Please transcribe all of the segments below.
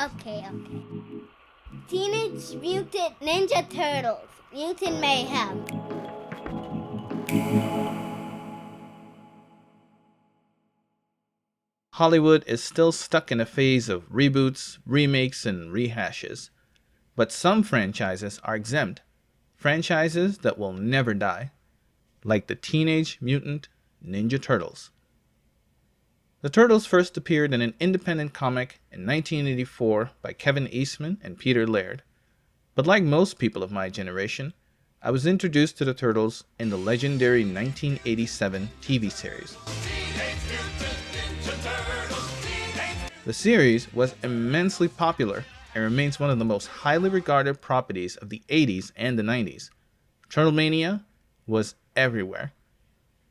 Okay. Teenage Mutant Ninja Turtles, Mutant Mayhem. Hollywood is still stuck in a phase of reboots, remakes, and rehashes. But some franchises are exempt. Franchises that will never die. Like the Teenage Mutant Ninja Turtles. The Turtles first appeared in an independent comic in 1984 by Kevin Eastman and Peter Laird. But like most people of my generation, I was introduced to the Turtles in the legendary 1987 TV series. The series was immensely popular and remains one of the most highly regarded properties of the 80s and the 90s. Turtlemania was everywhere.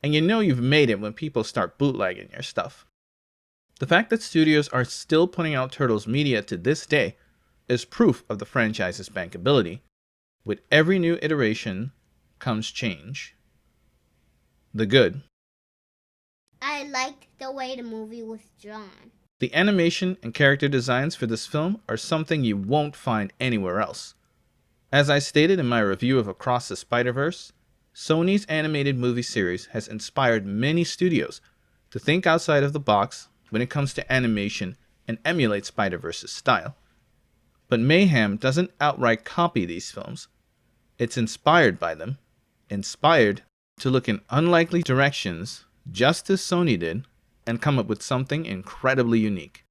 And you know you've made it when people start bootlegging your stuff. The fact that studios are still putting out Turtles media to this day is proof of the franchise's bankability. With every new iteration comes change. The good. I liked the way the movie was drawn. The animation and character designs for this film are something you won't find anywhere else. As I stated in my review of Across the Spider-Verse, Sony's animated movie series has inspired many studios to think outside of the box when it comes to animation and emulate Spider-Verse's style. But Mayhem doesn't outright copy these films. It's inspired by them, inspired to look in unlikely directions just as Sony did, and come up with something incredibly unique.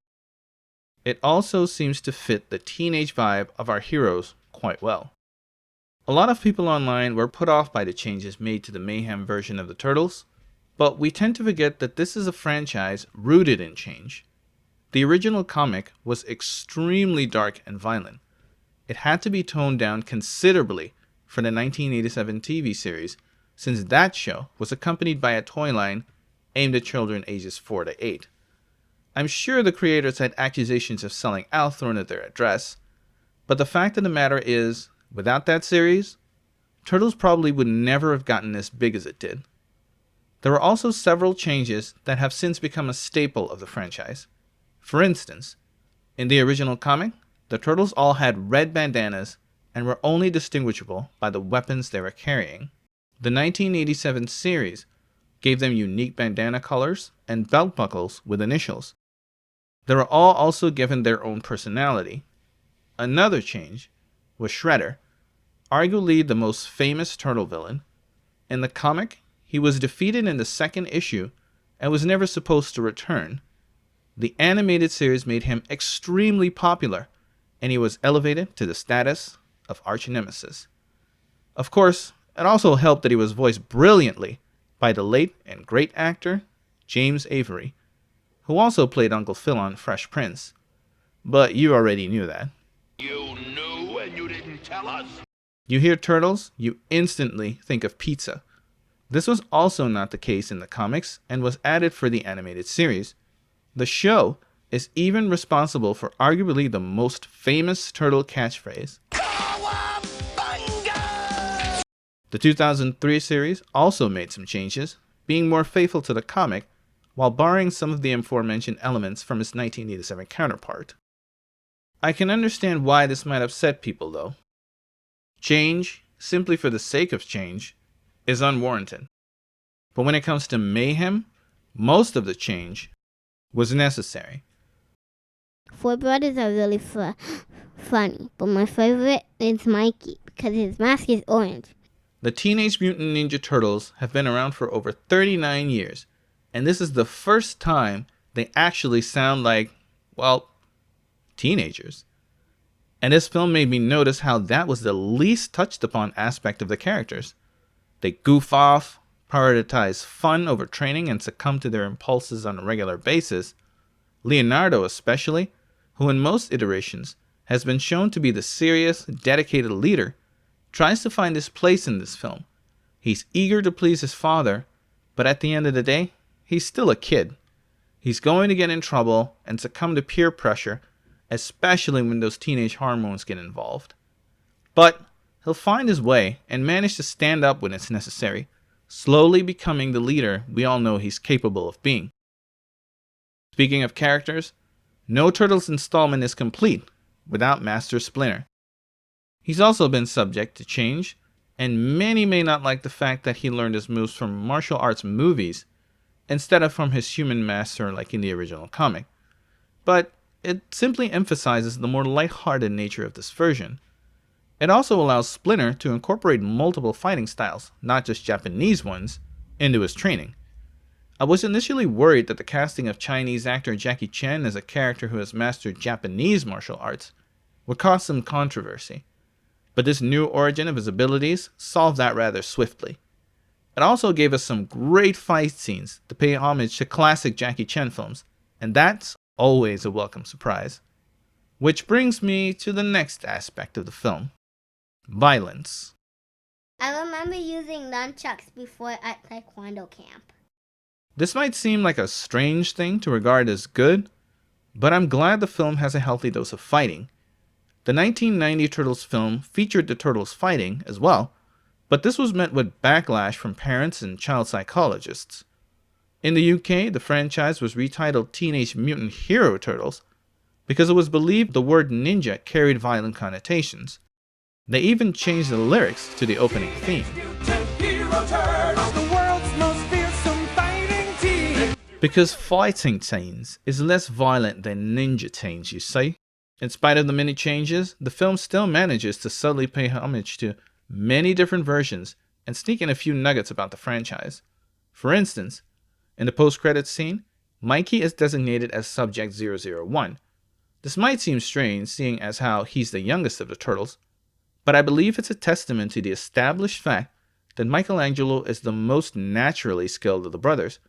It also seems to fit the teenage vibe of our heroes quite well. A lot of people online were put off by the changes made to the Mayhem version of the Turtles, but we tend to forget that this is a franchise rooted in change. The original comic was extremely dark and violent. It had to be toned down considerably for the 1987 TV series, since that show was accompanied by a toy line aimed at children ages 4 to 8. I'm sure the creators had accusations of selling out thrown at their address, but the fact of the matter is, without that series, Turtles probably would never have gotten as big as it did. There were also several changes that have since become a staple of the franchise. For instance, in the original comic, the Turtles all had red bandanas and were only distinguishable by the weapons they were carrying. The 1987 series gave them unique bandana colors and belt buckles with initials. They were all also given their own personality. Another change was Shredder, arguably the most famous turtle villain. In the comic, he was defeated in the second issue and was never supposed to return. The animated series made him extremely popular, and he was elevated to the status of arch-nemesis. Of course, it also helped that he was voiced brilliantly by the late and great actor James Avery, who also played Uncle Phil on Fresh Prince. But you already knew that. You knew and you didn't tell us? You hear Turtles, you instantly think of pizza. This was also not the case in the comics and was added for the animated series. The show is even responsible for arguably the most famous turtle catchphrase. The 2003 series also made some changes, being more faithful to the comic, while borrowing some of the aforementioned elements from its 1987 counterpart. I can understand why this might upset people though. Change, simply for the sake of change, is unwarranted. But when it comes to Mayhem, most of the change was necessary. Four brothers are really funny, but my favorite is Mikey because his mask is orange. The Teenage Mutant Ninja Turtles have been around for over 39 years, and this is the first time they actually sound like, well, teenagers. And this film made me notice how that was the least touched upon aspect of the characters. They goof off, prioritize fun over training, and succumb to their impulses on a regular basis. Leonardo especially, who in most iterations has been shown to be the serious, dedicated leader, tries to find his place in this film. He's eager to please his father, but at the end of the day, he's still a kid. He's going to get in trouble and succumb to peer pressure, especially when those teenage hormones get involved. But he'll find his way and manage to stand up when it's necessary, slowly becoming the leader we all know he's capable of being. Speaking of characters, No Turtles installment is complete without Master Splinter. He's also been subject to change, and many may not like the fact that he learned his moves from martial arts movies instead of from his human master like in the original comic. But it simply emphasizes the more lighthearted nature of this version. It also allows Splinter to incorporate multiple fighting styles, not just Japanese ones, into his training. I was initially worried that the casting of Chinese actor Jackie Chan as a character who has mastered Japanese martial arts would cause some controversy, but this new origin of his abilities solved that rather swiftly. It also gave us some great fight scenes to pay homage to classic Jackie Chan films, and that's always a welcome surprise. Which brings me to the next aspect of the film: violence. I remember using nunchucks before at Taekwondo camp. This might seem like a strange thing to regard as good, but I'm glad the film has a healthy dose of fighting. The 1990 Turtles film featured the Turtles fighting as well, but this was met with backlash from parents and child psychologists. In the UK, the franchise was retitled Teenage Mutant Hero Turtles because it was believed the word ninja carried violent connotations. They even changed the lyrics to the opening theme. Because fighting scenes is less violent than ninja scenes, you see. In spite of the many changes, the film still manages to subtly pay homage to many different versions and sneak in a few nuggets about the franchise. For instance, in the post-credits scene, Mikey is designated as Subject 001. This might seem strange, seeing as how he's the youngest of the Turtles, but I believe it's a testament to the established fact that Michelangelo is the most naturally skilled of the brothers,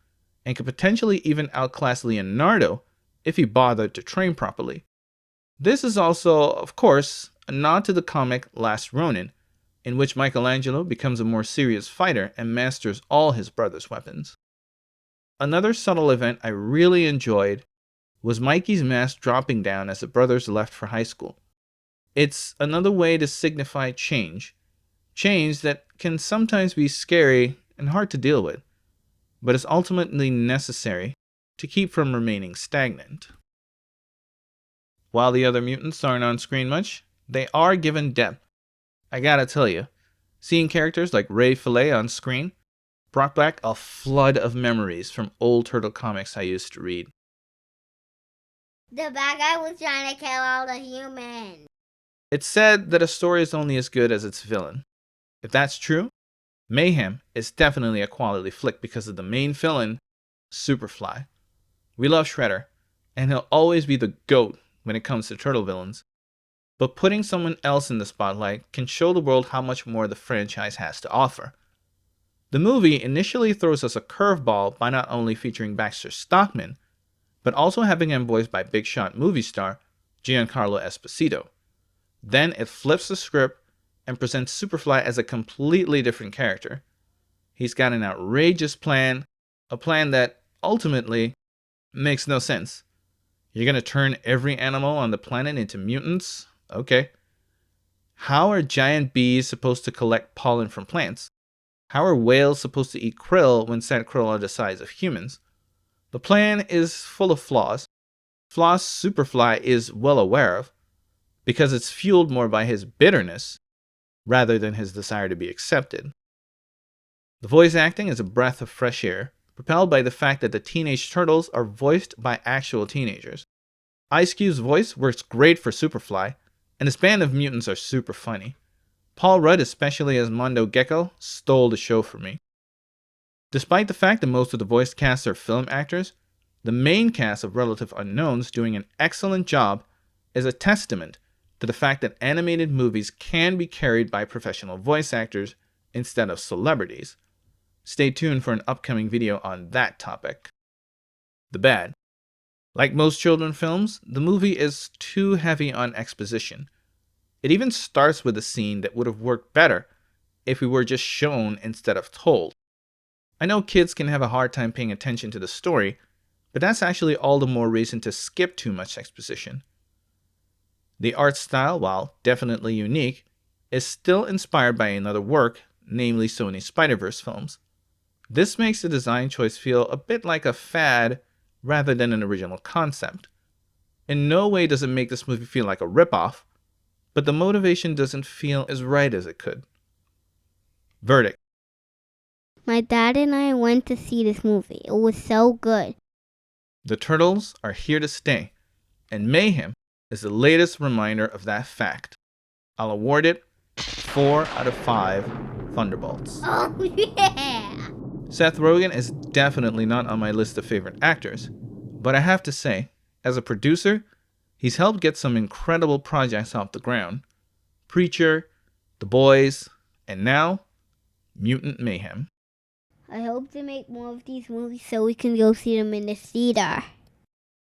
and could potentially even outclass Leonardo if he bothered to train properly. This is also, of course, a nod to the comic Last Ronin, in which Michelangelo becomes a more serious fighter and masters all his brother's weapons. Another subtle event I really enjoyed was Mikey's mask dropping down as the brothers left for high school. It's another way to signify change that can sometimes be scary and hard to deal with, but is ultimately necessary to keep from remaining stagnant. While the other mutants aren't on screen much, they are given depth. I gotta tell you, seeing characters like Ray Fillet on screen brought back a flood of memories from old Turtle comics I used to read. The bad guy was trying to kill all the humans. It's said that a story is only as good as its villain. If that's true, Mayhem is definitely a quality flick because of the main villain, Superfly. We love Shredder, and he'll always be the GOAT when it comes to turtle villains. But putting someone else in the spotlight can show the world how much more the franchise has to offer. The movie initially throws us a curveball by not only featuring Baxter Stockman, but also having him voiced by big shot movie star Giancarlo Esposito. Then it flips the script and presents Superfly as a completely different character. He's got an outrageous plan, a plan that ultimately makes no sense. You're gonna turn every animal on the planet into mutants? Okay. How are giant bees supposed to collect pollen from plants? How are whales supposed to eat krill when said krill are the size of humans? The plan is full of flaws. Flaws Superfly is well aware of, because it's fueled more by his bitterness rather than his desire to be accepted. The voice acting is a breath of fresh air, propelled by the fact that the Teenage Turtles are voiced by actual teenagers. Ice Cube's voice works great for Superfly, and his band of mutants are super funny. Paul Rudd, especially as Mondo Gecko, stole the show for me. Despite the fact that most of the voice casts are film actors, the main cast of relative unknowns doing an excellent job is a testament to the fact that animated movies can be carried by professional voice actors instead of celebrities. Stay tuned for an upcoming video on that topic. The bad. Like most children films, the movie is too heavy on exposition. It even starts with a scene that would have worked better if we were just shown instead of told. I know kids can have a hard time paying attention to the story, but that's actually all the more reason to skip too much exposition. The art style, while definitely unique, is still inspired by another work, namely Sony's Spider-Verse films. This makes the design choice feel a bit like a fad rather than an original concept. In no way does it make this movie feel like a ripoff, but the motivation doesn't feel as right as it could. Verdict. My dad and I went to see this movie. It was so good. The Turtles are here to stay, and Mayhem is the latest reminder of that fact. I'll award it 4 out of 5 Thunderbolts. Oh, yeah! Seth Rogen is definitely not on my list of favorite actors, but I have to say, as a producer, he's helped get some incredible projects off the ground. Preacher, The Boys, and now, Mutant Mayhem. I hope to make more of these movies so we can go see them in the theater.